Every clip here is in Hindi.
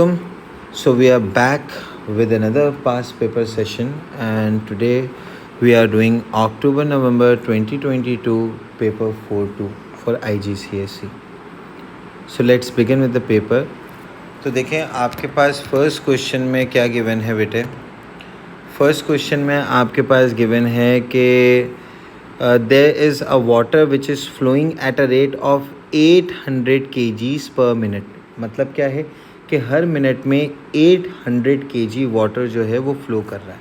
So we are back with another past paper session, and today we are doing October November 2022 paper 4-2 for IGCSE. So let's begin with the paper. तो देखें आपके पास फर्स्ट क्वेश्चन में क्या गिवन है बेटे. फर्स्ट क्वेश्चन में आपके पास गिवन है कि there is a water which is flowing at a rate of 800 kgs per minute. मतलब क्या है कि हर मिनट में 800 kg वाटर जो है वो फ्लो कर रहा है.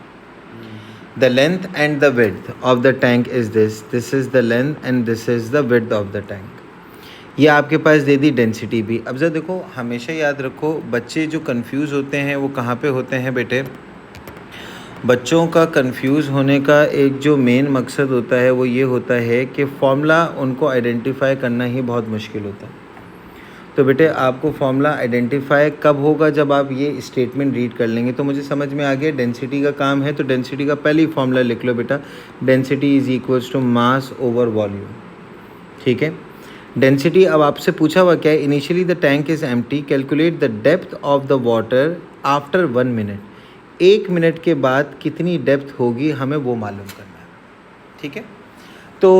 The length and the width of the tank is this is the length and this is the width of the tank. ये आपके पास दे दी डेंसिटी भी. अब जरा देखो, हमेशा याद रखो, बच्चे जो कंफ्यूज होते हैं वो कहाँ पे होते हैं बेटे. बच्चों का कंफ्यूज होने का एक जो मेन मकसद होता है वो ये होता है कि फॉर्मूला उनको आइडेंटिफाई करना ही बहुत मुश्किल होता है. तो बेटे आपको फॉर्मूला आइडेंटिफाई कब होगा, जब आप ये स्टेटमेंट रीड कर लेंगे. तो मुझे समझ में आ गया डेंसिटी का काम है, तो डेंसिटी का पहले ही फॉर्मूला लिख लो बेटा. Density is equals to mass over volume. ठीक है. डेंसिटी अब आपसे पूछा हुआ क्या है. Initially the tank is empty, calculate the depth of the water after 1 minute. 1 minute के बाद कितनी डेप्थ होगी हमें वो मालूम करना है. ठीक है. तो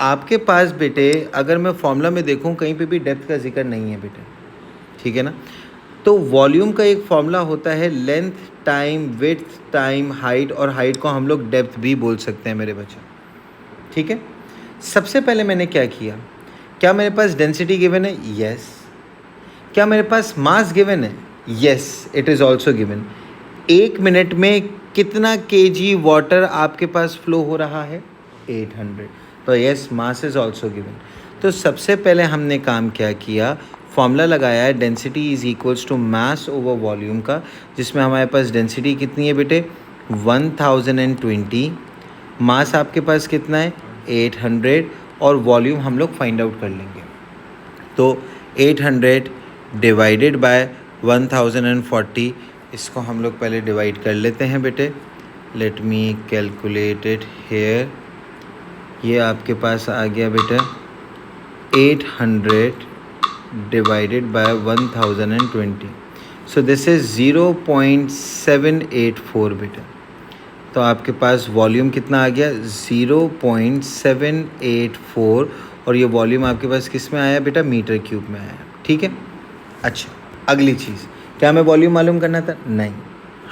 आपके पास बेटे अगर मैं फॉर्मूला में देखूं कहीं पे भी डेप्थ का जिक्र नहीं है बेटे. ठीक है ना. तो वॉल्यूम का एक फॉर्मूला होता है length time width time height, और हाइट को हम लोग डेप्थ भी बोल सकते हैं मेरे बच्चे. ठीक है. सबसे पहले मैंने क्या किया, क्या मेरे पास डेंसिटी गिवन है. यस. क्या मेरे पास मास गिवन है. Yes, it is also given. 1 minute में कितना केजी वाटर आपके पास फ्लो हो रहा है. 800. तो yes, mass is also given. तो सबसे पहले हमने काम क्या किया, फॉर्मूला लगाया है density is equals to mass over volume का, जिसमें हमारे पास डेंसिटी कितनी है बेटे 1020. मास आपके पास कितना है 800, और वॉल्यूम हम लोग फाइंड आउट कर लेंगे. तो 800 डिवाइडेड बाय 1040, इसको हम लोग पहले डिवाइड कर लेते हैं बेटे. Let me calculate it here. ये आपके पास आ गया बेटा 800 divided by 1020. So this is 0.784 बेटा. तो आपके पास वॉल्यूम कितना आ गया 0.784, और ये वॉल्यूम आपके पास किस में आया बेटा मीटर क्यूब में आया. ठीक है. अच्छा, अगली चीज़, क्या हमें वॉल्यूम मालूम करना था. नहीं,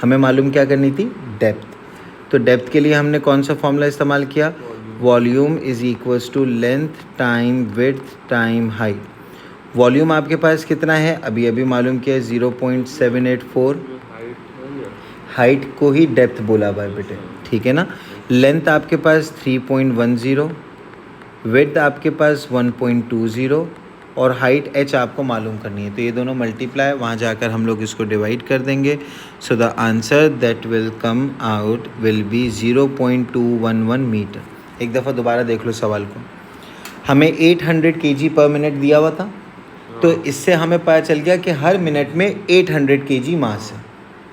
हमें मालूम क्या करनी थी डेप्थ. तो डेप्थ के लिए हमने कौन सा फॉर्मूला इस्तेमाल किया, volume is equals to length time width time height. Volume आपके पास कितना है अभी अभी मालूम किया 0.784. हाइट को ही डेप्थ बोला हुआ है बेटे. ठीक है ना. लेंथ आपके पास 3.10, विड्थ आपके पास 1.20, और हाइट h आपको मालूम करनी है. तो ये दोनों मल्टीप्लाई, वहाँ जाकर हम लोग इसको डिवाइड कर देंगे. So the answer that will come out will be 0.211 metre. एक दफ़ा दोबारा देख लो सवाल को. हमें 800 kg पर मिनट दिया हुआ था, तो इससे हमें पता चल गया कि हर मिनट में 800 kg मास है.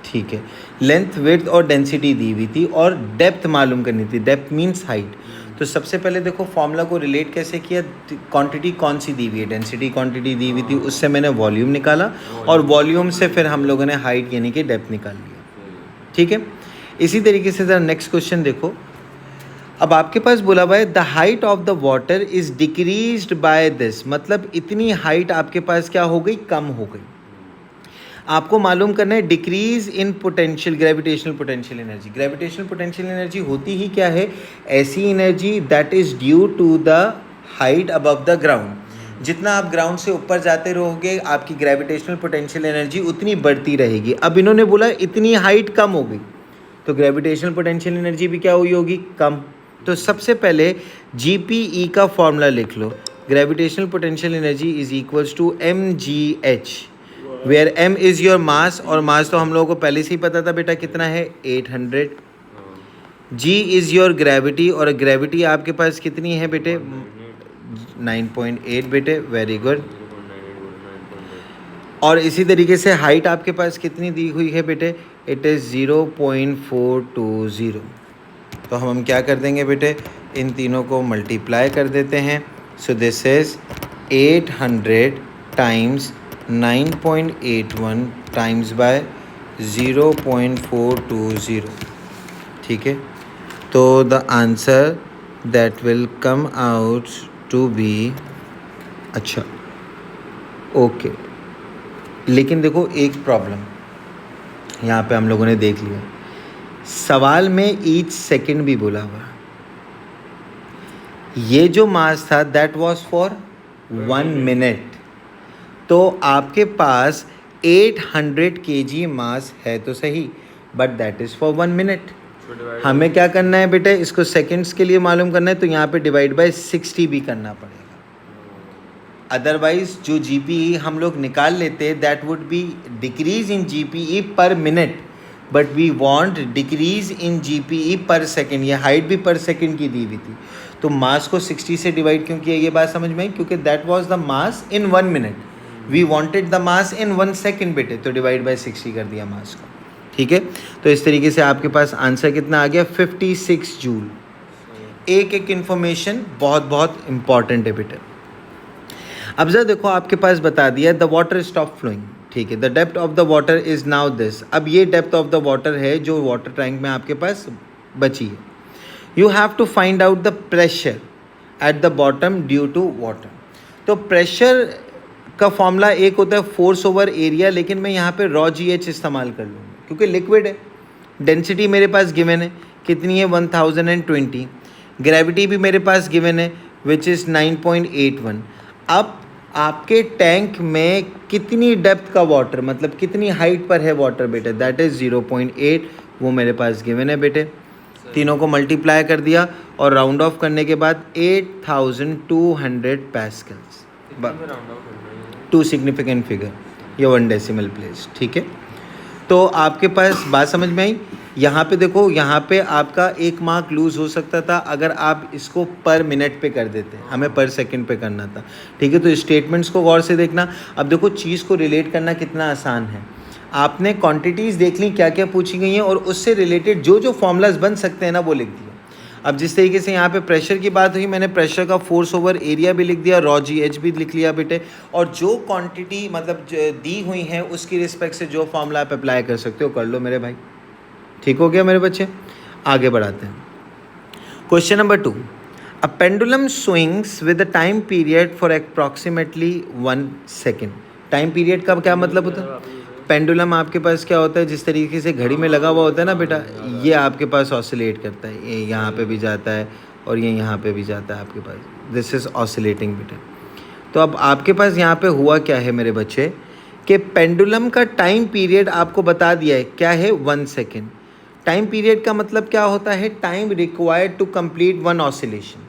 ठीक है. लेंथ विड्थ और डेंसिटी दी हुई थी, और डेप्थ मालूम करनी थी. Depth means height. तो सबसे पहले देखो फॉर्मूला को रिलेट कैसे किया. क्वांटिटी कौन सी दी हुई है, डेंसिटी क्वांटिटी दी हुई थी, उससे मैंने वॉल्यूम निकाला, और वॉल्यूम से फिर हम लोगों ने हाइट यानी कि डेप्थ निकाल लिया. ठीक है. इसी तरीके से ज़रा नेक्स्ट क्वेश्चन देखो. अब आपके पास बोला हुआ है the height of the water is decreased by this. मतलब इतनी हाइट आपके पास क्या हो गई, कम हो गई. आपको मालूम करना है decrease in potential gravitational potential energy. Gravitational potential energy होती ही क्या है, ऐसी energy that is due to the height above the ground. जितना आप ग्राउंड से ऊपर जाते रहोगे आपकी ग्रेविटेशनल पोटेंशियल एनर्जी उतनी बढ़ती रहेगी. अब इन्होंने बोला इतनी हाइट कम हो गई, तो ग्रेविटेशनल पोटेंशियल एनर्जी भी क्या हुई होगी, कम. तो सबसे पहले GPE का फॉर्मूला लिख लो. Gravitational potential energy is equals to mgh, where m is your mass, और मास तो हम लोगों को पहले से ही पता था बेटा कितना है 800. g इज़ योर ग्रेविटी, और ग्रेविटी आपके पास कितनी है बेटे 9.8 बेटे. Very good. और इसी तरीके से हाइट आपके पास कितनी दी हुई है बेटे, इट इज़ 0.420. तो हम क्या कर देंगे बेटे, इन तीनों को मल्टीप्लाई कर देते हैं. So this is 800 times 9.81 times by 0.420, ठीक है। तो the answer that will come out to be, अच्छा ओके, लेकिन देखो एक प्रॉब्लम यहाँ पे हम लोगों ने देख लिया, सवाल में ईच सेकंड भी बोला हुआ। ये जो मास था दैट वाज फॉर 1 मिनट, तो आपके पास 800 kg मास है तो सही, but that is for 1 minute. हमें क्या करना है बेटे, इसको सेकंड्स के लिए मालूम करना है, तो यहाँ पे डिवाइड बाय 60 भी करना पड़ेगा। अदरवाइज जो GPE हम लोग निकाल लेते that would be decrease in GPE per minute, but we want decrease in GPE per second. ये हाइट भी पर सेकंड की दी हुई थी, तो मास को 60 से डिवाइड क्यों किया, ये बात समझ में आई, क्योंकि that was the mass in 1 minute, we wanted the mass in 1 second बेटे, तो डिवाइड बाय 60 कर दिया मास को, ठीक है। तो इस तरीके से आपके पास आंसर कितना आ गया, 56 जूल। एक एक इन्फॉर्मेशन बहुत बहुत इंपॉर्टेंट है बेटे। अब जरा देखो, आपके पास बता दिया द वाटर स्टॉप फ्लोइंग, ठीक है, the depth of the water is now this. अब ये डेप्थ ऑफ द वाटर है जो वाटर टैंक में आपके पास बची है। You have to find out the pressure at the bottom due to water. तो प्रेशर का फॉर्मूला एक होता है फोर्स ओवर एरिया, लेकिन मैं यहाँ पे रॉ GH इस्तेमाल कर लूँगा क्योंकि लिक्विड है। डेंसिटी मेरे पास गिवन है, कितनी है 1020। ग्रेविटी भी मेरे पास गिवन है विच इज़ 9.81। अब आपके टैंक में कितनी डेप्थ का वाटर, मतलब कितनी हाइट पर है वाटर बेटे, दैट इज़ 0.8, वो मेरे पास गिवन है बेटे। तीनों को मल्टीप्लाई कर दिया और राउंड ऑफ करने के बाद 8200 पैस्कल्स, टू सिग्निफिकेंट फिगर, ये 1 डेसिमल प्लेस, ठीक है। तो आपके पास बात समझ में आई। यहाँ पे देखो, यहाँ पे आपका एक मार्क लूज़ हो सकता था अगर आप इसको पर मिनट पे कर देते, हमें पर सेकंड पे करना था, ठीक है। तो स्टेटमेंट्स को गौर से देखना। अब देखो चीज़ को रिलेट करना कितना आसान है, आपने क्वांटिटीज़ देख ली क्या क्या पूछी गई हैं और उससे रिलेटेड जो जो फॉर्मूलाज बन सकते हैं ना वो लिख दिया। अब जिस तरीके से यहाँ पे प्रेशर की बात हुई, मैंने प्रेशर का फोर्स ओवर एरिया भी लिख दिया, रॉ GH भी लिख लिया बेटे, और जो क्वांटिटी मतलब दी हुई हैं उसकी रिस्पेक्ट से जो फॉर्मूला आप अप्लाई कर सकते हो कर लो मेरे भाई। ठीक हो गया मेरे बच्चे, आगे बढ़ाते हैं। Question number 2, a pendulum swings with a time period for approximately 1 second. Time period का क्या मतलब होता है, पेंडुलम आपके पास क्या होता है, जिस तरीके से घड़ी में लगा हुआ होता है ना बेटा, ये आपके पास ऑसिलेट करता है, ये यहाँ पे भी जाता है और ये यहाँ पे भी जाता है आपके पास, दिस इज़ ऑसिलेटिंग बेटा। तो अब आपके पास यहाँ पे हुआ क्या है मेरे बच्चे, कि पेंडुलम का टाइम पीरियड आपको बता दिया है क्या है, 1 सेकेंड। टाइम पीरियड का मतलब क्या होता है, time required to complete 1 oscillation.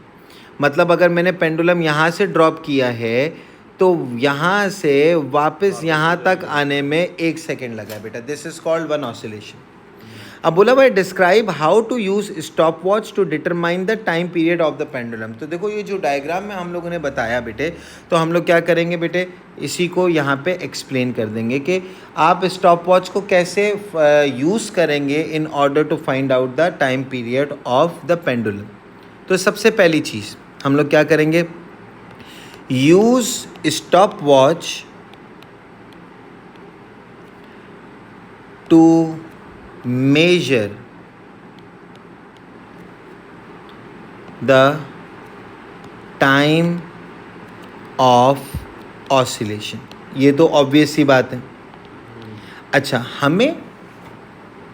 मतलब अगर मैंने पेंडुलम यहाँ से ड्रॉप किया है तो यहाँ से वापस यहाँ तक आने में 1 सेकेंड लगा है बेटा, दिस इज कॉल्ड 1 ऑसिलेशन। अब बोला भाई describe how to use stop watch to determine the time period of the pendulum. तो देखो ये जो डायग्राम में हम लोगों ने बताया बेटे, तो हम लोग क्या करेंगे बेटे, इसी को यहाँ पे एक्सप्लेन कर देंगे कि आप स्टॉप वॉच को कैसे यूज़ करेंगे in order to find out the time period of the pendulum. तो सबसे पहली चीज़ हम लोग क्या करेंगे, use stop watch to measure the time of oscillation। ये तो ऑब्वियस सी बात है। अच्छा, हमें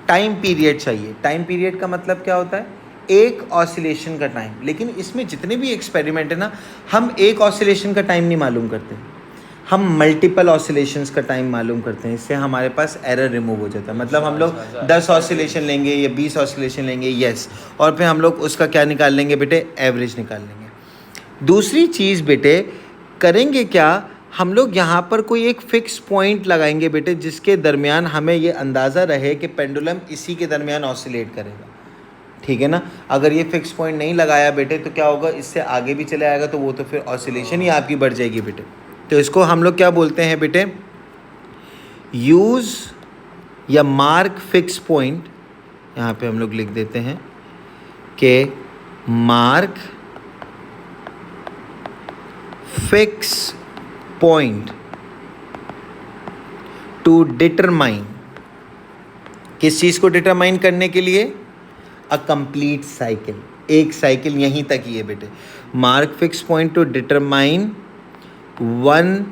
टाइम पीरियड चाहिए। टाइम पीरियड का मतलब क्या होता है, एक ऑसिलेशन का टाइम। लेकिन इसमें जितने भी एक्सपेरिमेंट है ना, हम एक ऑसिलेशन का टाइम नहीं मालूम करते, हम मल्टीपल ऑसिलेशंस का टाइम मालूम करते हैं। इससे हमारे पास एरर रिमूव हो जाता है। मतलब हम लोग 10 ऑसिलेशन लेंगे या 20 ऑसिलेशन लेंगे, यस, और फिर हम लोग उसका क्या निकाल लेंगे बेटे, एवरेज निकाल लेंगे। दूसरी चीज़ बेटे करेंगे क्या, हम लोग यहाँ पर कोई एक फिक्स पॉइंट लगाएंगे बेटे, जिसके दरमियान हमें ये अंदाज़ा रहे कि पेंडुलम इसी के दरमियान ऑसिलेट करेगा, ठीक है ना। अगर ये फिक्स पॉइंट नहीं लगाया बेटे तो क्या होगा, इससे आगे भी चले आएगा, तो वो तो फिर ऑसिलेशन ही आपकी बढ़ जाएगी बेटे। तो इसको हम लोग क्या बोलते हैं बेटे, यूज़ या मार्क फिक्स पॉइंट। यहाँ पे हम लोग लिख देते हैं कि mark fix point to determine, किस चीज़ को डिटरमाइन करने के लिए? अ कंप्लीट साइकिल, एक साइकिल यहीं तक ही है बेटे। Mark fix point to determine one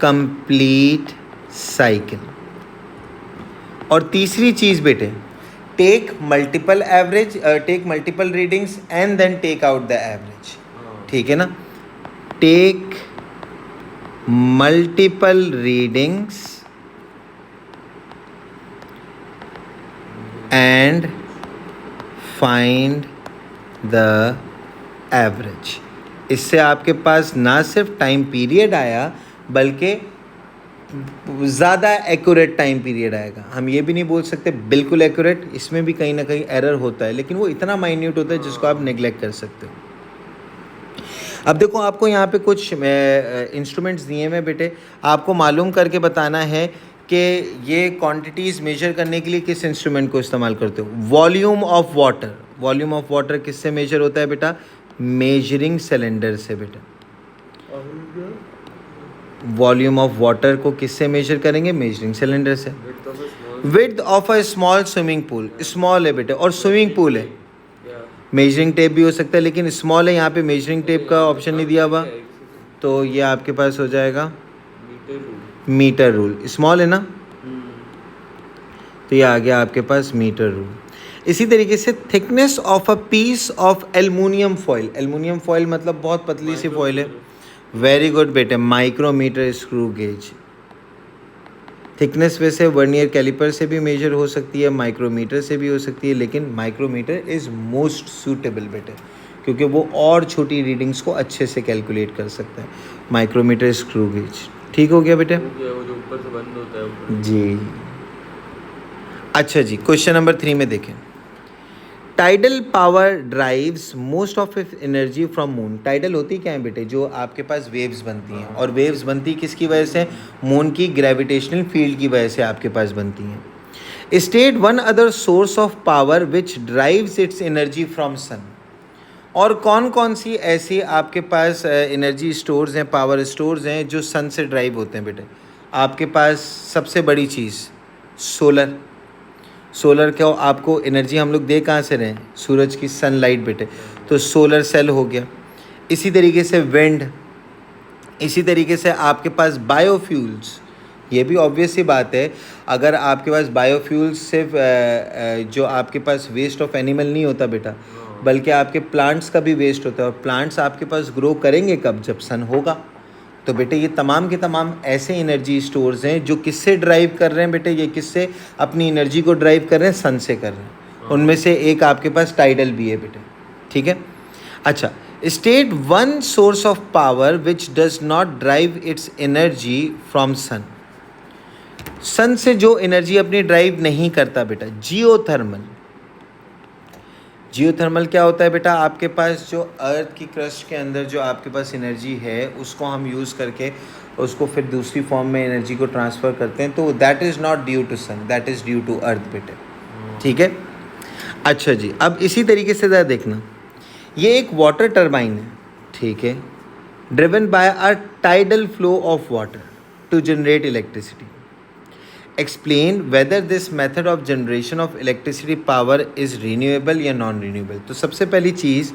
complete cycle. और तीसरी चीज़ बेटे, take multiple average, take multiple readings and then take out the average. ठीक है ना? Take multiple readings and find the average. इससे आपके पास ना सिर्फ टाइम पीरियड आया बल्कि ज़्यादा एक्यूरेट टाइम पीरियड आएगा। हम ये भी नहीं बोल सकते बिल्कुल एक्यूरेट, इसमें भी कहीं ना कहीं एरर होता है, लेकिन वो इतना माइन्यूट होता है जिसको आप नेग्लेक्ट कर सकते हो। अब देखो, आपको यहाँ पे कुछ इंस्ट्रूमेंट्स दिए हुए बेटे, आपको मालूम करके बताना है कि ये क्वांटिटीज़ मेजर करने के लिए किस इंस्ट्रूमेंट को इस्तेमाल करते हो। Volume of water, volume of water किससे मेजर होता है बेटा? मेजरिंग सिलेंडर से बेटा। वॉल्यूम ऑफ वाटर को किससे मेजर करेंगे? मेजरिंग सिलेंडर से। Width of a small swimming pool, small है बेटे और स्विमिंग पूल है, मेजरिंग टेप भी हो सकता है, लेकिन स्मॉल है, यहाँ पे मेजरिंग टेप का ऑप्शन नहीं दिया हुआ, तो ये आपके पास हो जाएगा मीटर रूल। स्मॉल है ना, तो ये आ गया आपके पास मीटर रूल। इसी तरीके से thickness of a piece of aluminium foil, aluminium foil मतलब बहुत पतली सी फॉइल है। वेरी गुड बेटे, माइक्रोमीटर स्क्रू गेज। थिकनेस वैसे वर्नियर कैलिपर से भी मेजर हो सकती है, माइक्रोमीटर से भी हो सकती है, लेकिन माइक्रोमीटर इज़ मोस्ट सूटेबल बेटे, क्योंकि वो और छोटी रीडिंग्स को अच्छे से कैलकुलेट कर सकता है। माइक्रोमीटर स्क्रू गेज, ठीक हो गया बेटे? वो जो ऊपर से बंद होता है ऊपर। जी। अच्छा जी, क्वेश्चन नंबर 3 में देखें। Tidal power drives most of its energy from moon. Tidal होती क्या है बेटे? जो आपके पास वेव्स बनती हैं, और वेव्स बनती किसकी वजह से? मून की ग्रेविटेशनल फील्ड की वजह से आपके पास बनती हैं। State one other source of power which drives its energy from sun. और कौन कौन सी ऐसी आपके पास एनर्जी स्टोर्स हैं, पावर स्टोर्स हैं जो सन से ड्राइव होते हैं बेटे? आपके पास सबसे बड़ी चीज़ सोलर। सोलर क्या, आपको एनर्जी हम लोग दे कहाँ से रहे हैं? सूरज की सनलाइट बेटे, तो सोलर सेल हो गया। इसी तरीके से विंड, इसी तरीके से आपके पास बायोफ्यूल्स। ये भी ऑब्वियस सी बात है, अगर आपके पास बायोफ्यूल्स सिर्फ जो आपके पास वेस्ट ऑफ एनिमल नहीं होता बेटा, बल्कि आपके प्लांट्स का भी वेस्ट होता है, और प्लांट्स आपके पास ग्रो करेंगे कब? जब सन होगा। तो बेटे ये तमाम के तमाम ऐसे एनर्जी स्टोर्स हैं जो किससे ड्राइव कर रहे हैं बेटे? ये किससे अपनी एनर्जी को ड्राइव कर रहे हैं? सन से कर रहे हैं। उनमें से एक आपके पास टाइडल भी है बेटे, ठीक है? अच्छा, state one source of power which does not drive its energy from sun. Sun से जो एनर्जी अपनी ड्राइव नहीं करता बेटा, जियोथर्मल। जियोथर्मल क्या होता है बेटा? आपके पास जो अर्थ की क्रस्ट के अंदर जो आपके पास एनर्जी है, उसको हम यूज़ करके उसको फिर दूसरी फॉर्म में एनर्जी को ट्रांसफ़र करते हैं, तो that is not due to sun, that is due to earth बेटे, ठीक है? अच्छा जी, अब इसी तरीके से ज़रा देखना, ये एक वाटर टर्बाइन है, ठीक है, driven by a tidal flow of water to generate electricity. Explain whether this method of generation of electricity power is renewable या नॉन रीन्यूएबल। तो सबसे पहली चीज़,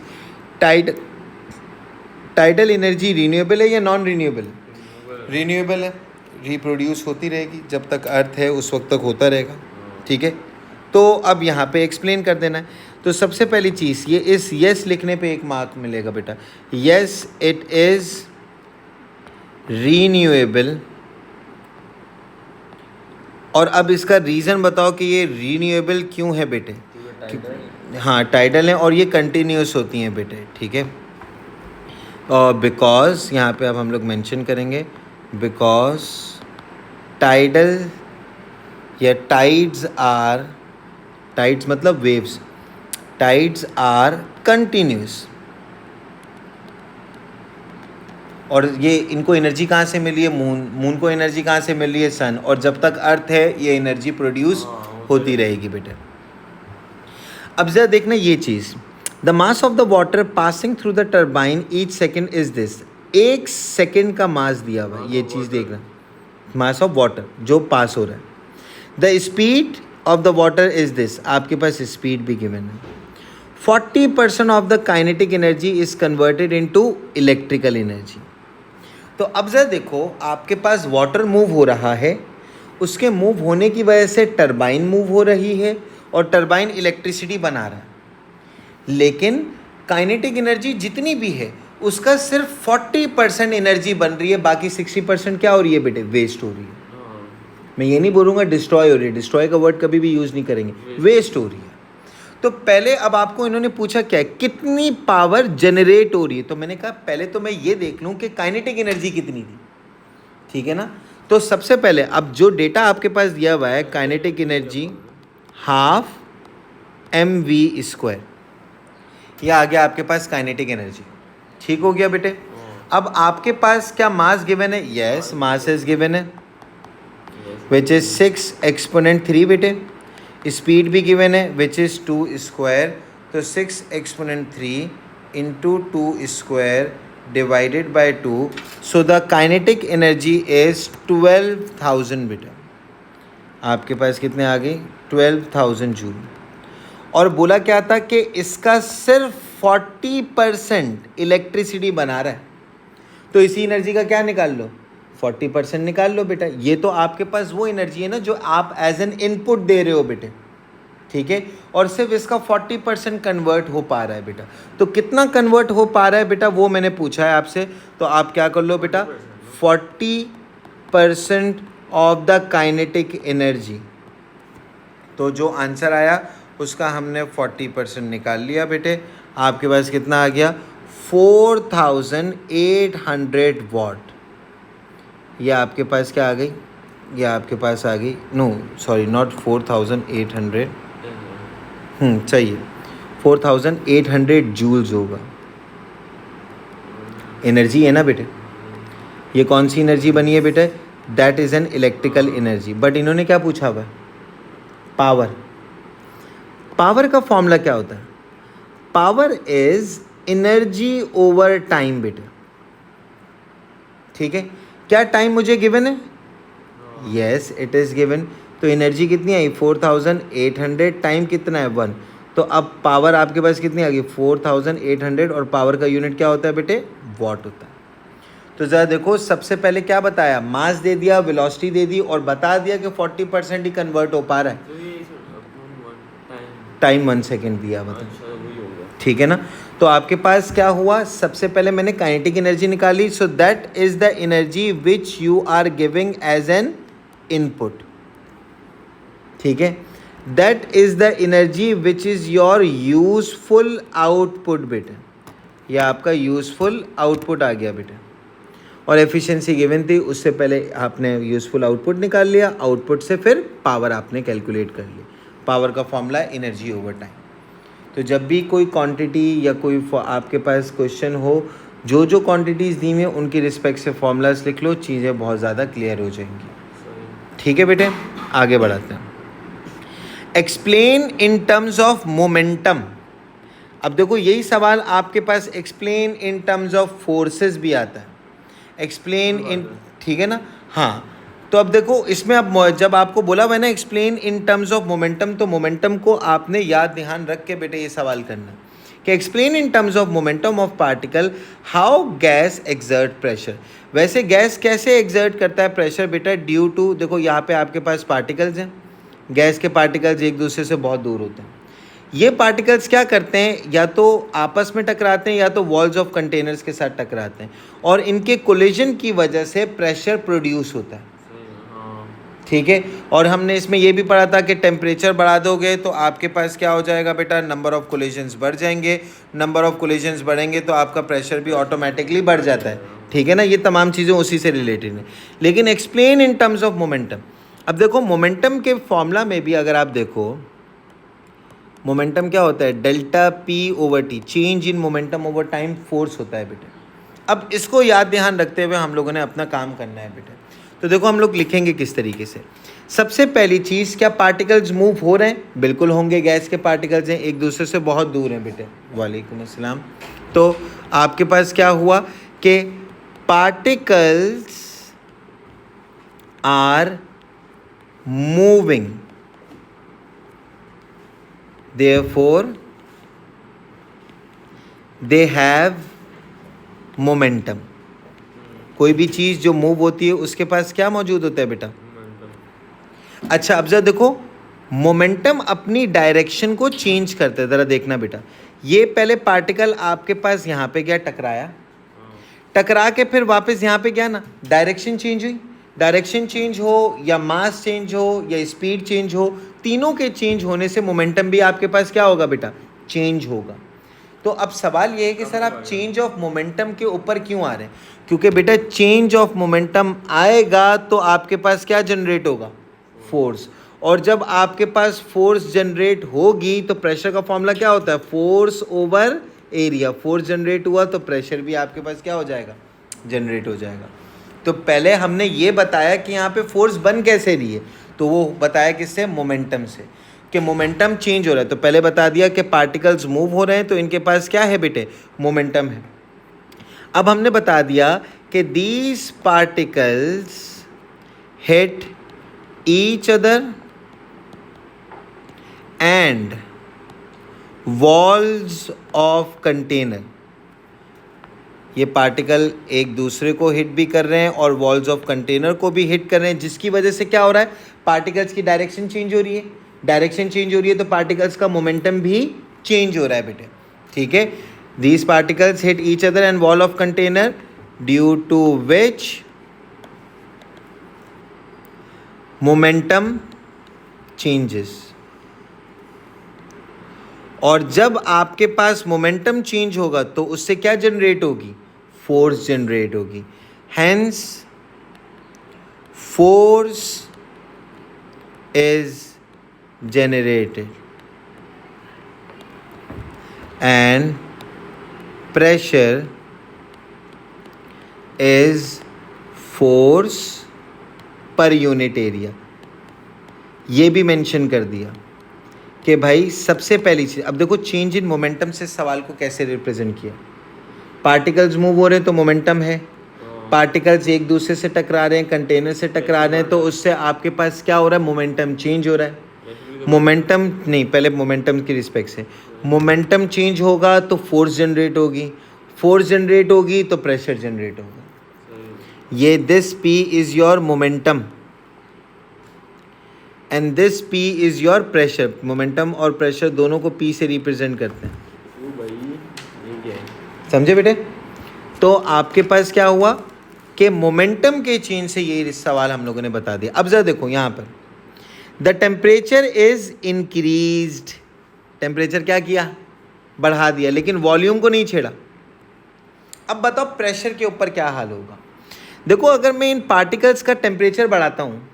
टाइडल एनर्जी रीन्यूएबल है या नॉन रीन्यूएबल? रीन्यूएबल है, रिप्रोड्यूस होती रहेगी, जब तक अर्थ है उस वक्त तक होता रहेगा, ठीक है? तो अब यहाँ पे एक्सप्लेन कर देना है। तो सबसे पहली चीज़, ये इस यस लिखने पे एक मार्क मिलेगा बेटा। Yes, it is renewable. और अब इसका रीज़न बताओ कि ये रीन्यूएबल क्यों है बेटे? हाँ, टाइडल है और ये कंटिन्यूस होती हैं बेटे, ठीक है? और बिकॉज यहाँ पे अब हम लोग मेंशन करेंगे, बिकॉज टाइडल या टाइड्स आर, टाइड्स मतलब वेव्स, टाइड्स आर कंटिन्यूस। और ये इनको एनर्जी कहाँ से मिली है? मून को एनर्जी कहाँ से मिल रही है? सन। और जब तक अर्थ है ये एनर्जी प्रोड्यूस होती रहेगी बेटे। अब जरा देखना ये चीज़, the mass of the water passing through the turbine each second is this. एक सेकेंड का मास दिया हुआ, ये चीज़ देखना, मास ऑफ वाटर जो पास हो रहा है. The speed of the water is this. आपके पास स्पीड भी गिवन है. 40% of the kinetic energy is converted into electrical energy. तो अब जरा देखो, आपके पास वाटर मूव हो रहा है, उसके मूव होने की वजह से टरबाइन मूव हो रही है और टरबाइन इलेक्ट्रिसिटी बना रहा है. लेकिन काइनेटिक एनर्जी जितनी भी है उसका सिर्फ 40% एनर्जी बन रही है, बाकी 60% क्या हो रही है बेटे? वेस्ट हो रही है. मैं ये नहीं बोलूँगा डिस्ट्रॉय हो रही है, डिस्ट्रॉय का वर्ड कभी भी यूज़ नहीं करेंगे, वेस्ट हो रही है. तो पहले अब आपको इन्होंने पूछा क्या है, कितनी पावर जनरेट हो रही है. तो मैंने कहा पहले तो मैं ये देख लूँ कि काइनेटिक एनर्जी कितनी थी. ठीक है ना. तो सबसे पहले अब जो डेटा आपके पास दिया हुआ है, काइनेटिक एनर्जी हाफ mv², यह आ गया आपके पास काइनेटिक एनर्जी. ठीक हो गया बेटे. अब आपके पास क्या मास गिवन है? यस, मास इज गिवन है विच इज 6 एक्सपोनेंट 3 बेटे. स्पीड भी गिवन है विच इज़ 2². तो 6 exponent 3 into 2² divided by 2. So the kinetic energy is 12,000 बेटा. आपके पास कितने आ गई? 12,000 जूल. और बोला क्या था कि इसका सिर्फ 40% इलेक्ट्रिसिटी बना रहा है. तो इसी एनर्जी का क्या निकाल लो? 40% निकाल लो बेटा. ये तो आपके पास वो एनर्जी है ना जो आप एज एन इनपुट दे रहे हो बेटे. ठीक है. और सिर्फ इसका 40% कन्वर्ट हो पा रहा है बेटा. तो कितना कन्वर्ट हो पा रहा है बेटा वो मैंने पूछा है आपसे. तो आप क्या कर लो बेटा, 40% ऑफ द काइनेटिक एनर्जी. तो जो आंसर आया उसका हमने 40% निकाल लिया बेटे. आपके पास कितना आ गया? 4,800 वॉट. ये आपके पास क्या आ गई? ये आपके पास आ गई, नो सॉरी नॉट 4,800, चाहिए 4,800 जूल्स होगा. एनर्जी है ना बेटे. ये कौन सी एनर्जी बनी है बेटे? That is an electrical energy. But इन्होंने क्या पूछा हुआ है? पावर. पावर का फॉर्मूला क्या होता है? Power is energy over time बेटे. ठीक है. क्या टाइम मुझे गिवन है? Yes, it is given. तो एनर्जी कितनी आई? 4,800. टाइम कितना है? 1. तो अब पावर आपके पास कितनी आ गई? 4,800. और पावर का यूनिट क्या होता है बेटे? वॉट होता है. तो ज़रा देखो, सबसे पहले क्या बताया? मास दे दिया, वेलोसिटी दे दी और बता दिया कि 40% ही कन्वर्ट हो पा रहा है. तो ये टाइम 1 सेकेंड दिया, बता. अच्छा वही होगा. ठीक है ना. तो आपके पास क्या हुआ? सबसे पहले मैंने काइनेटिक एनर्जी निकाली. So that is the energy which you are giving as an input. ठीक है. That is the energy which is your useful output बेटे. यह आपका यूजफुल आउटपुट आ गया बेटे. और एफिशिएंसी गिवन थी, उससे पहले आपने यूजफुल आउटपुट निकाल लिया. आउटपुट से फिर पावर आपने कैलकुलेट कर ली. पावर का फॉर्मूला है एनर्जी ओवर टाइम. तो जब भी कोई क्वांटिटी या कोई आपके पास क्वेश्चन हो, जो जो क्वांटिटीज़ दी हुई हैं उनकी रिस्पेक्ट से फॉर्मूलाज लिख लो, चीज़ें बहुत ज़्यादा क्लियर हो जाएंगी. ठीक है बेटे, आगे बढ़ाते हैं. Explain in terms of momentum. अब देखो यही सवाल आपके पास explain in terms of forces भी आता है. एक्सप्लेन इन, ठीक है ना. हाँ. तो अब देखो इसमें, अब जब आपको बोला हुआ है ना explain in terms of momentum, तो मोमेंटम को आपने याद ध्यान रख के बेटे ये सवाल करना कि explain in terms of momentum of particle how gas exert pressure. वैसे गैस कैसे एक्सर्ट करता है प्रेशर बेटा? ड्यू टू, देखो यहाँ पे आपके पास पार्टिकल्स हैं. गैस के पार्टिकल्स एक दूसरे से बहुत दूर होते हैं. ये पार्टिकल्स क्या करते हैं? या तो आपस में टकराते हैं या तो वॉल्स ऑफ कंटेनर्स के साथ टकराते हैं, और इनके कोलिजन की वजह से प्रेशर प्रोड्यूस होता है. ठीक है. और हमने इसमें ये भी पढ़ा था कि टेम्परेचर बढ़ा दोगे तो आपके पास क्या हो जाएगा बेटा? नंबर ऑफ कोलिजन्स बढ़ जाएंगे. नंबर ऑफ कोलिजन्स बढ़ेंगे तो आपका प्रेशर भी ऑटोमेटिकली बढ़ जाता है. ठीक है ना. ये तमाम चीज़ें उसी से रिलेटेड हैं. लेकिन explain in terms of momentum, अब देखो मोमेंटम के फॉर्मूला में भी अगर आप देखो, मोमेंटम क्या होता है? Delta P over T, change in momentum over time force होता है बेटे. अब इसको याद ध्यान रखते हुए हम लोगों ने अपना काम करना है बेटे. तो देखो हम लोग लिखेंगे किस तरीके से. सबसे पहली चीज़, क्या पार्टिकल्स मूव हो रहे हैं? बिल्कुल होंगे. गैस के पार्टिकल्स हैं, एक दूसरे से बहुत दूर हैं बेटे. वालेकुम अस्सलाम. तो आपके पास क्या हुआ कि particles are moving, therefore they have momentum. कोई भी चीज़ जो मूव होती है उसके पास क्या मौजूद होता है बेटा? मोमेंटम। अच्छा, अब जरा देखो, मोमेंटम अपनी डायरेक्शन को चेंज करता है. ज़रा देखना बेटा, ये पहले पार्टिकल आपके पास यहाँ पे गया, टकराया, टकरा के फिर वापस यहाँ पे गया ना, डायरेक्शन चेंज हुई. डायरेक्शन चेंज हो या मास चेंज हो या स्पीड चेंज हो, तीनों के चेंज होने से मोमेंटम भी आपके पास क्या होगा बेटा? चेंज होगा. तो अब सवाल ये है कि सर आप चेंज ऑफ मोमेंटम के ऊपर क्यों आ रहे हैं? क्योंकि बेटा चेंज ऑफ मोमेंटम आएगा तो आपके पास क्या जनरेट होगा? फोर्स. और जब आपके पास फोर्स जनरेट होगी तो प्रेशर का फॉर्मूला क्या होता है? Force over area. Force generate हुआ तो प्रेशर भी आपके पास क्या हो जाएगा? जनरेट हो जाएगा. तो पहले हमने ये बताया कि यहाँ पे फोर्स बन कैसे रही है, तो वो बताया किससे? मोमेंटम से, कि मोमेंटम चेंज हो रहा है. तो पहले बता दिया कि पार्टिकल्स मूव हो रहे हैं तो इनके पास क्या है बेटे? मोमेंटम है. अब हमने बता दिया कि these particles hit each other and walls of container. ये पार्टिकल एक दूसरे को हिट भी कर रहे हैं और वॉल्स ऑफ कंटेनर को भी हिट कर रहे हैं, जिसकी वजह से क्या हो रहा है? पार्टिकल्स की डायरेक्शन चेंज हो रही है. डायरेक्शन चेंज हो रही है तो पार्टिकल्स का मोमेंटम भी चेंज हो रहा है बेटे. ठीक है. These particles hit each other and wall of container due to which momentum changes. और जब आपके पास मोमेंटम चेंज होगा तो उससे क्या जनरेट होगी? फोर्स जनरेट होगी. Hence force is generated and pressure is force per unit area. ये भी मेंशन कर दिया कि भाई सबसे पहली चीज़, अब देखो चेंज इन मोमेंटम से सवाल को कैसे रिप्रेजेंट किया. पार्टिकल्स मूव हो रहे हैं तो मोमेंटम है. पार्टिकल्स एक दूसरे से टकरा रहे हैं, कंटेनर से टकरा रहे हैं, तो उससे आपके पास क्या हो रहा है? मोमेंटम चेंज हो रहा है. मोमेंटम नहीं, पहले मोमेंटम की रिस्पेक्ट से मोमेंटम चेंज होगा तो फोर्स जनरेट होगी. फोर्स जनरेट होगी तो प्रेशर जनरेट होगा. ये this P is your momentum and this P is your pressure. Momentum और प्रेशर दोनों को P से रिप्रेजेंट करते हैं. समझे बेटे? तो आपके पास क्या हुआ कि मोमेंटम के चेंज से ये सवाल हम लोगों ने बता दिया. अब जरा देखो यहाँ पर, the temperature is increased. Temperature क्या किया? बढ़ा दिया, लेकिन वॉल्यूम को नहीं छेड़ा. अब बताओ प्रेशर के ऊपर क्या हाल होगा? देखो, अगर मैं इन पार्टिकल्स का टेम्परेचर बढ़ाता हूँ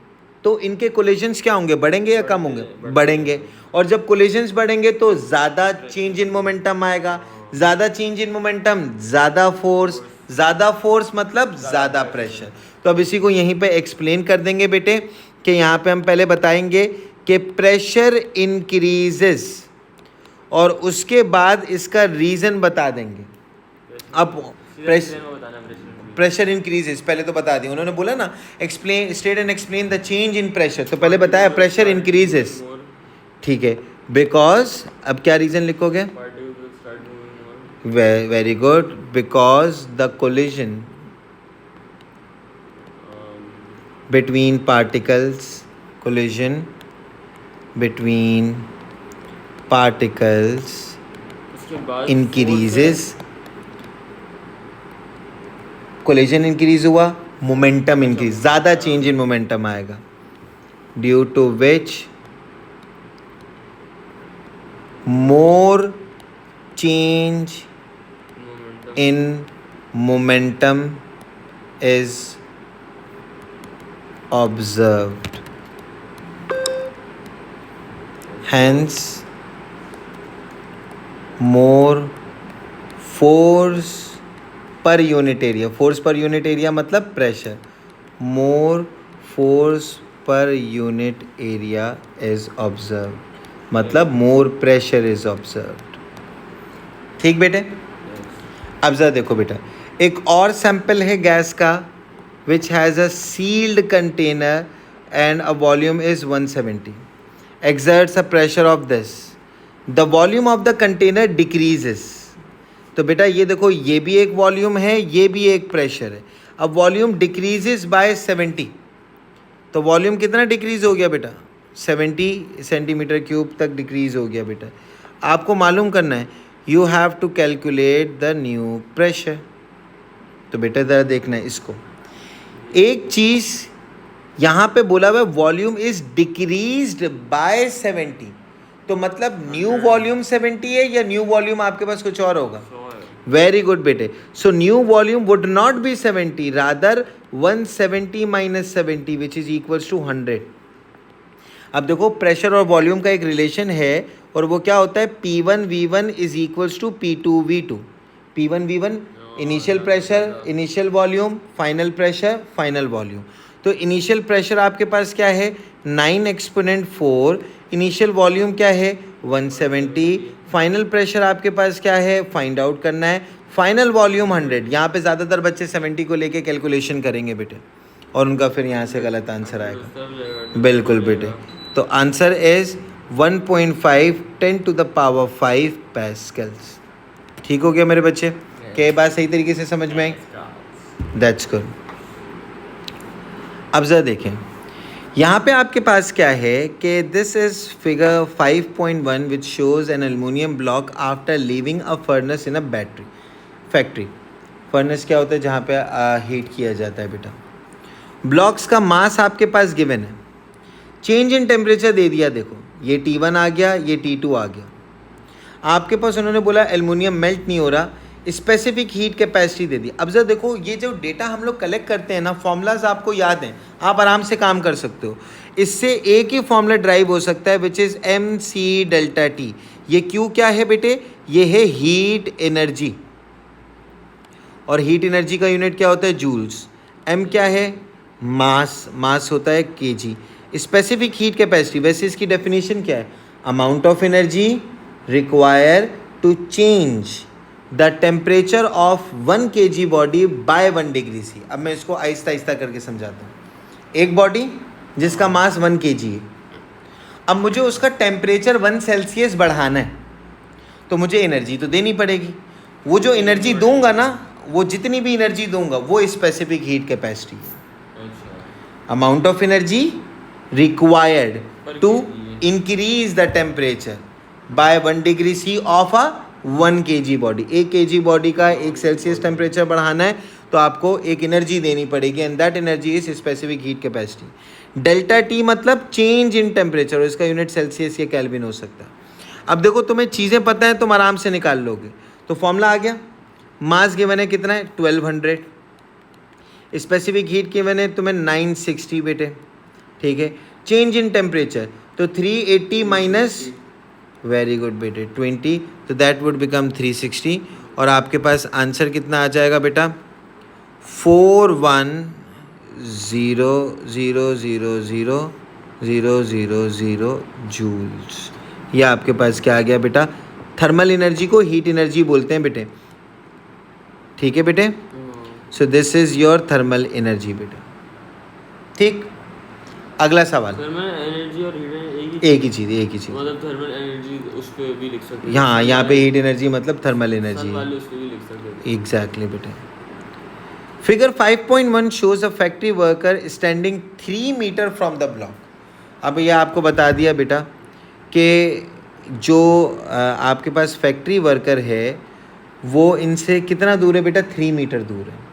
तो इनके कोलिजन्स क्या होंगे? बढ़ेंगे या कम होंगे? बढ़ेंगे. और जब कोलिजन्स बढ़ेंगे तो ज़्यादा चेंज इन मोमेंटम आएगा. ज़्यादा चेंज इन मोमेंटम, ज़्यादा फोर्स. ज़्यादा फोर्स मतलब ज़्यादा प्रेशर. तो अब इसी को यहीं पे एक्सप्लेन कर देंगे बेटे, कि यहाँ पे हम पहले बताएंगे कि प्रेशर इंक्रीजेस और उसके बाद इसका रीज़न बता देंगे. अब प्रेशर इंक्रीजेस पहले तो बता दिया उन्होंने, बोला ना explain, state and explain the change in pressure. तो पहले बताया प्रेशर इंक्रीजेस. ठीक है. बिकॉज, अब क्या रीज़न लिखोगे? Very good. Because the collision between particles, collision between particles increases. collision increase हुआ, momentum increase, ज़्यादा change in momentum आएगा, due to which more change in momentum is observed. Hence, more force per unit area. Force per unit area मतलब pressure. More force per unit area is observed. मतलब more pressure is observed. ठीक बेटे? अब जरा देखो बेटा, एक और सैंपल है गैस का which has a sealed container and a volume is 170 exerts a pressure of this, the volume of the container decreases. तो बेटा ये देखो, ये भी एक वॉल्यूम है, ये भी एक प्रेशर है. अब वॉल्यूम डिक्रीजेस बाय 70, तो वॉल्यूम कितना डिक्रीज हो गया बेटा? 70 सेंटीमीटर क्यूब तक डिक्रीज हो गया बेटा. आपको मालूम करना है, you have to calculate the new pressure. तो बेटा ज़रा देखना है इसको. एक चीज़ यहाँ पे बोला हुआ है वॉल्यूम इज डिक्रीज्ड बाय 70, तो मतलब न्यू वॉल्यूम 70 है या न्यू वॉल्यूम आपके पास कुछ और होगा? वेरी गुड बेटे. So new volume would not be 70, rather 170 minus 70 which is equals to 100. अब देखो प्रेशर और वॉल्यूम का एक रिलेशन है और वो क्या होता है? P1 V1 is equals to P2 V2. P1 V1 initial pressure, initial volume, final pressure, final volume. तो इनिशियल प्रेशर आपके पास क्या है? 9 एक्सपोनेंट 4. इनिशियल वॉल्यूम क्या है? 170. फाइनल प्रेशर आपके पास क्या है? फाइंड आउट करना है. Final volume 100. यहाँ पे ज़्यादातर बच्चे 70 को लेके कैलकुलेशन करेंगे बेटे, और उनका फिर यहाँ से गलत आंसर आएगा. बिल्कुल बेटे. तो answer is 1.5 10 to the power 5 pascals. ठीक हो गया मेरे बच्चे? क्या बात सही तरीके से समझ में आई? That's good. अब ज़रा देखें, यहाँ पे आपके पास क्या है कि this is figure 5.1 which shows an aluminium block after leaving a furnace in a battery factory. Furnace क्या होता है? जहाँ पे हीट किया जाता है बेटा. ब्लॉक्स का मास आपके पास गिवन है, चेंज इन टेम्परेचर दे दिया. देखो ये T1 आ गया, ये T2 आ गया. आपके पास उन्होंने बोला एल्युमिनियम मेल्ट नहीं हो रहा, स्पेसिफिक हीट कैपेसिटी दे दी. अब जरा देखो, ये जो डेटा हम लोग कलेक्ट करते हैं ना, फॉर्मूलाज आपको याद हैं, आप आराम से काम कर सकते हो. इससे एक ही फॉर्मूला ड्राइव हो सकता है which is MC delta T. ये Q क्या है बेटे? ये है हीट एनर्जी, और हीट एनर्जी का यूनिट क्या होता है? जूल्स. M क्या है? मास. मास होता है kg. स्पेसिफिक हीट कैपेसिटी, वैसे इसकी डेफिनेशन क्या है? Amount of energy require to change the temperature of 1 kg body by 1 degree C. अब मैं इसको आहिस्ता आहिस्ता करके समझाता हूँ. एक बॉडी जिसका मास 1 kg है, अब मुझे उसका टेम्परेचर 1 सेल्सियस बढ़ाना है, तो मुझे एनर्जी तो देनी पड़ेगी. वो जो एनर्जी दूंगा ना, वो जितनी भी एनर्जी दूंगा वो स्पेसिफिक हीट कैपेसिटी है. Amount of energy required to increase the temperature by 1 degree C of a 1 kg body. 1 kg body का 1 सेल्सियस टेम्परेचर बढ़ाना है तो आपको एक एनर्जी देनी पड़ेगी, and that energy is specific heat capacity. Delta T मतलब चेंज इन टेम्परेचर, और इसका यूनिट सेल्सियस या केल्विन हो सकता है. अब देखो, तुम्हें चीज़ें पता है, तुम आराम से निकाल लोगे. तो फॉर्मूला आ गया. मास गिवन है कितना है? 1200. स्पेसिफिक हीट गिवन है तुम्हें 960 बेटे. ठीक है. चेंज इन टेम्परेचर तो 380 माइनस, वेरी गुड बेटे, 20, तो दैट वुड बिकम 360. और आपके पास आंसर कितना आ जाएगा बेटा? 4100000000 जूल्स. ये आपके पास क्या आ गया बेटा? थर्मल एनर्जी को हीट एनर्जी बोलते हैं बेटे. ठीक है बेटे. So this is your thermal energy बेटा. ठीक. अगला सवाल. थर्मल एनर्जी और हीट एक ही चीज़, एक ही चीज़. मतलब थर्मल एनर्जी उस पे भी लिख सकते हैं. हाँ, यहाँ पे हीट एनर्जी मतलब थर्मल एनर्जी. वाले उस पे भी लिख सकते हैं. एग्जैक्टली बेटे. Figure 5.1 shows a factory worker standing 3 metre from the block. अब ये आपको बता दिया बेटा कि जो आपके पास फैक्ट्री वर्कर है वो इनसे कितना दूर है बेटा? 3 मीटर दूर है.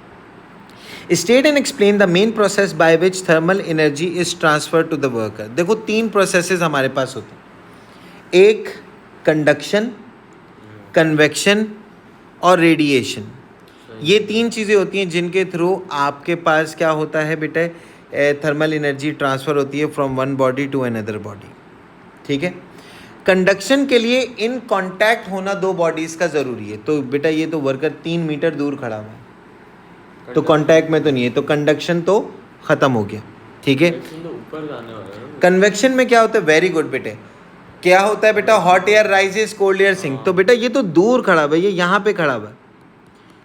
State and explain the main process by which thermal energy is transfer to the worker. देखो 3 प्रोसेसेस हमारे पास होते हैं. एक कंडक्शन, कन्वेक्शन और रेडिएशन. ये 3 चीज़ें होती हैं जिनके थ्रू आपके पास क्या होता है बेटा? थर्मल एनर्जी ट्रांसफ़र होती है from one body to another body. ठीक है. कंडक्शन के लिए इन कांटेक्ट होना 2 बॉडीज़ का ज़रूरी है. तो बेटा ये तो वर्कर 3 मीटर दूर खड़ा हुआ है, तो कांटेक्ट में तो नहीं है, तो कंडक्शन तो ख़त्म हो गया. ठीक है. ऊपर जाने वाला है. कन्वेक्शन में क्या होता है? वेरी गुड बेटे. क्या होता है बेटा? Hot air rises, cold air sink. तो बेटा ये तो दूर खड़ा हुआ है, ये यहाँ पे खड़ा हुआ है,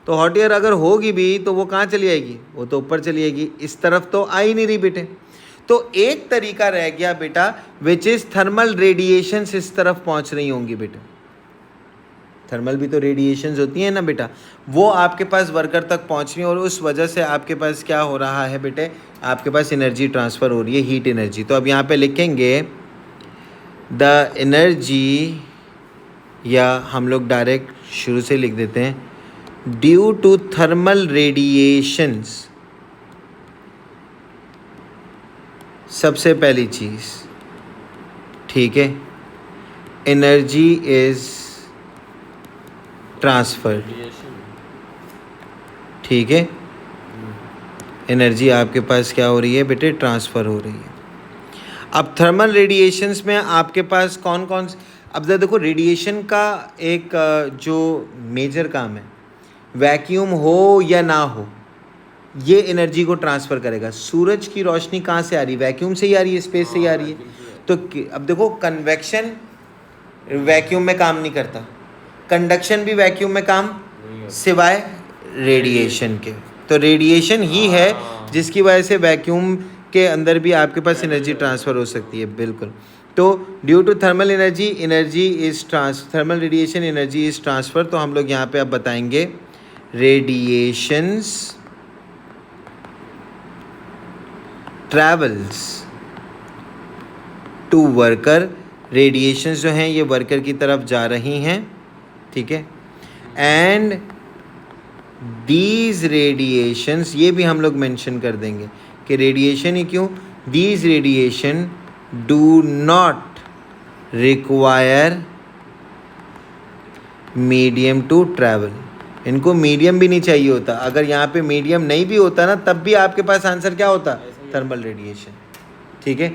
तो हॉट एयर अगर होगी भी तो वो कहाँ चली जाएगी, वो तो ऊपर चली जाएगी, इस तरफ तो आ ही नहीं रही बेटे। तो एक तरीका रह गया बेटा विच इज थर्मल रेडिएशंस इस तरफ पहुंच रही होंगी बेटा। थर्मल भी तो रेडिएशंस होती हैं ना बेटा, वो आपके पास वर्कर तक पहुंच रही है और उस वजह से आपके पास क्या हो रहा है बेटे, आपके पास एनर्जी ट्रांसफ़र हो रही है, हीट एनर्जी। तो अब यहाँ पे लिखेंगे द एनर्जी, या हम लोग डायरेक्ट शुरू से लिख देते हैं, ड्यू टू थर्मल रेडिएशंस। सबसे पहली चीज़, ठीक है, एनर्जी इज ट्रांसफर्ड, रेडिएशन। ठीक है, एनर्जी आपके पास क्या हो रही है बेटे, ट्रांसफ़र हो रही है। अब थर्मल रेडिएशंस में आपके पास कौन कौन से, अब देखो रेडिएशन का एक जो मेजर काम है, वैक्यूम हो या ना हो ये एनर्जी को ट्रांसफ़र करेगा। सूरज की रोशनी कहाँ से आ रही है, वैक्यूम से ही आ रही है, स्पेस से ही आ रही है। तो अब देखो कन्वेक्शन वैक्यूम में काम नहीं करता, कंडक्शन भी वैक्यूम में काम सिवाय रेडिएशन के। तो रेडिएशन ही है जिसकी वजह से वैक्यूम के अंदर भी आपके पास एनर्जी ट्रांसफ़र हो सकती है, बिल्कुल। तो due to thermal energy, energy is thermal radiation, energy is transfer. तो हम लोग यहाँ पे अब बताएंगे radiations travels to worker, radiations जो हैं ये वर्कर की तरफ जा रही हैं, ठीक है। एंड दीज रेडिएशंस, ये भी हम लोग मेंशन कर देंगे कि रेडिएशन ही क्यों, these radiation do not require medium to travel. इनको मीडियम भी नहीं चाहिए होता, अगर यहाँ पे मीडियम नहीं भी होता ना तब भी आपके पास आंसर क्या होता, थर्मल रेडिएशन, ठीक है।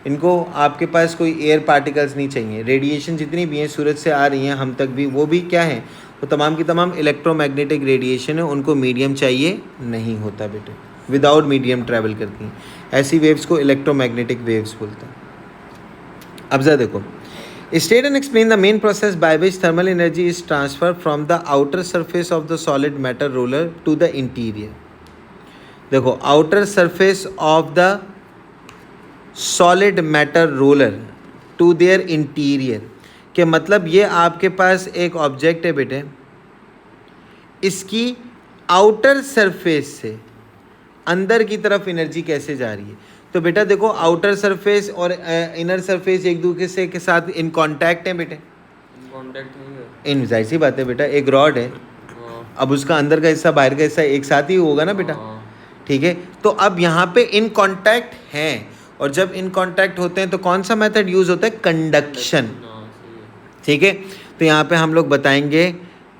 इनको आपके पास कोई एयर पार्टिकल्स नहीं चाहिए, रेडिएशन जितनी भी हैं सूरज से आ रही हैं हम तक भी, वो भी क्या है, वो तमाम की तमाम इलेक्ट्रोमैग्नेटिक रेडिएशन है, उनको मीडियम चाहिए नहीं होता बेटे, विदाउट मीडियम ट्रैवल करती हैं। ऐसी वेव्स को इलेक्ट्रोमैग्नेटिक वेव्स बोलते हैं। अब जरा देखो, state and explain the main process by which thermal energy is transfer from the outer surface of the solid matter roller to the interior. देखो outer surface of the solid matter roller to their interior के मतलब ये आपके पास एक ऑब्जेक्ट है बेटे, इसकी आउटर सरफेस से अंदर की तरफ एनर्जी कैसे जा रही है। तो बेटा देखो आउटर सरफेस और इनर सरफेस एक दूसरे के साथ इन कांटेक्ट है बेटे, कांटेक्ट नहीं है, इन जाहिर सी बात है बेटा, एक रॉड है, अब उसका अंदर का हिस्सा बाहर का हिस्सा एक साथ ही होगा ना बेटा, ठीक है। तो अब यहाँ पे इन कांटेक्ट हैं, और जब इन कांटेक्ट होते हैं तो कौन सा मेथड यूज़ होता है, कंडक्शन, ठीक है। तो यहाँ पे हम लोग बताएंगे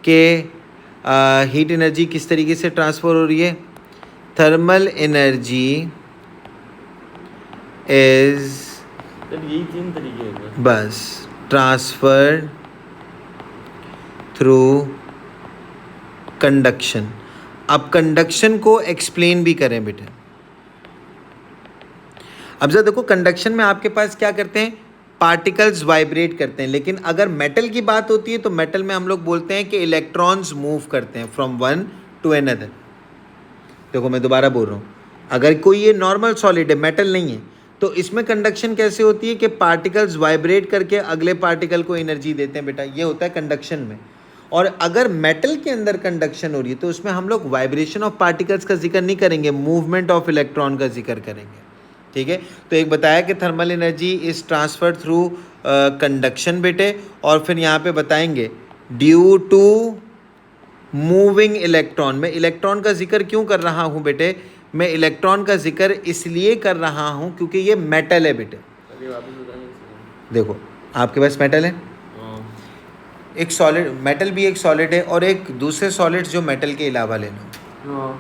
कि हीट एनर्जी किस तरीके से ट्रांसफ़र हो रही है। थर्मल एनर्जी इज, यही तीन तरीके हैं बस, ट्रांसफर्ड थ्रू कंडक्शन। अब कंडक्शन को एक्सप्लेन भी करें बेटे। अब जरा देखो कंडक्शन में आपके पास क्या करते हैं, पार्टिकल्स वाइब्रेट करते हैं, लेकिन अगर मेटल की बात होती है तो मेटल में हम लोग बोलते हैं कि इलेक्ट्रॉन्स मूव करते हैं फ्रॉम वन टू अनदर। देखो मैं दोबारा बोल रहा हूँ, अगर कोई ये नॉर्मल सॉलिड है, मेटल नहीं है, तो इसमें कंडक्शन कैसे होती है कि पार्टिकल्स वाइब्रेट करके अगले पार्टिकल को एनर्जी देते हैं बेटा, ये होता है कंडक्शन में। और अगर मेटल के अंदर कंडक्शन हो रही है तो उसमें हम लोग वाइब्रेशन ऑफ पार्टिकल्स का जिक्र नहीं करेंगे, मूवमेंट ऑफ इलेक्ट्रॉन का जिक्र करेंगे, ठीक है। तो एक बताया कि thermal energy is transfer through conduction बेटे, और फिर यहाँ पे बताएंगे ड्यू टू मूविंग इलेक्ट्रॉन। मैं इलेक्ट्रॉन का जिक्र क्यों कर रहा हूँ बेटे, मैं इलेक्ट्रॉन का जिक्र इसलिए कर रहा हूँ क्योंकि ये मेटल है बेटे। देखो आपके पास मेटल है, एक सॉलिड, मेटल भी एक सॉलिड है, और एक दूसरे सॉलिड्स जो मेटल के अलावा लेना,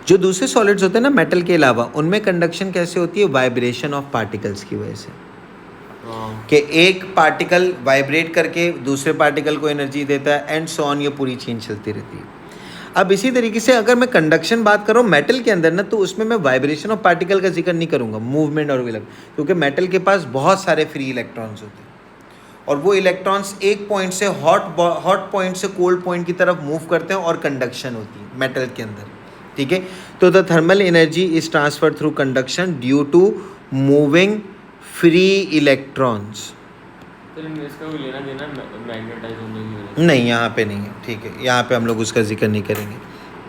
जो दूसरे सॉलिड्स होते हैं ना मेटल के अलावा, उनमें कंडक्शन कैसे होती है, वाइब्रेशन ऑफ पार्टिकल्स की वजह से, कि एक पार्टिकल वाइब्रेट करके दूसरे पार्टिकल को एनर्जी देता है, एंड सो ऑन, ये पूरी चेन चलती रहती है। अब इसी तरीके से अगर मैं कंडक्शन बात करूँ मेटल के अंदर ना, तो उसमें मैं वाइब्रेशन ऑफ पार्टिकल का जिक्र नहीं करूँगा, मूवमेंट और विलक, क्योंकि मेटल के पास बहुत सारे फ्री इलेक्ट्रॉन्स होते हैं, और वो इलेक्ट्रॉन्स एक पॉइंट से हॉट पॉइंट से कोल्ड पॉइंट की तरफ मूव करते हैं और कंडक्शन होती है मेटल के अंदर, ठीक है। तो the thermal energy is transfer through conduction due to moving free electrons. तो इसका कोई लेना देना मैग्नेटाइज होने की वजह से? नहीं, यहाँ पे नहीं है, ठीक है, यहाँ पे हम लोग उसका जिक्र नहीं करेंगे,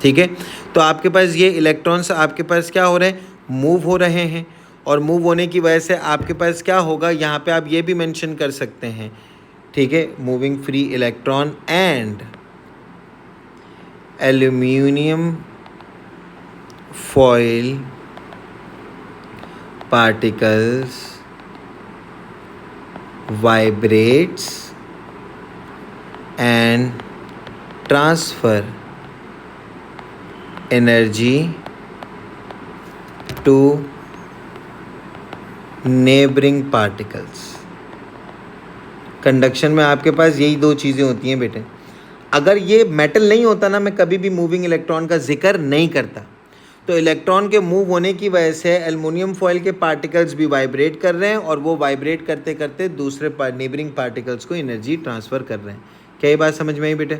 ठीक है। तो आपके पास ये इलेक्ट्रॉन्स आपके पास क्या हो रहे हैं, मूव हो रहे हैं, और मूव होने की वजह से आपके पास क्या होगा, यहाँ पे आप ये भी मेंशन कर सकते हैं, ठीक है, moving free electron and aluminium foil particles vibrates and transfer energy to neighboring particles। Conduction में आपके पास यही दो चीज़ें होती हैं बेटे। अगर ये मेटल नहीं होता ना, मैं कभी भी मूविंग इलेक्ट्रॉन का जिक्र नहीं करता। तो इलेक्ट्रॉन के मूव होने की वजह से एल्युमिनियम फॉयल के पार्टिकल्स भी वाइब्रेट कर रहे हैं, और वो वाइब्रेट करते करते दूसरे नेबरिंग पार्टिकल्स को एनर्जी ट्रांसफ़र कर रहे हैं। क्या ये बात समझ में आई बेटे?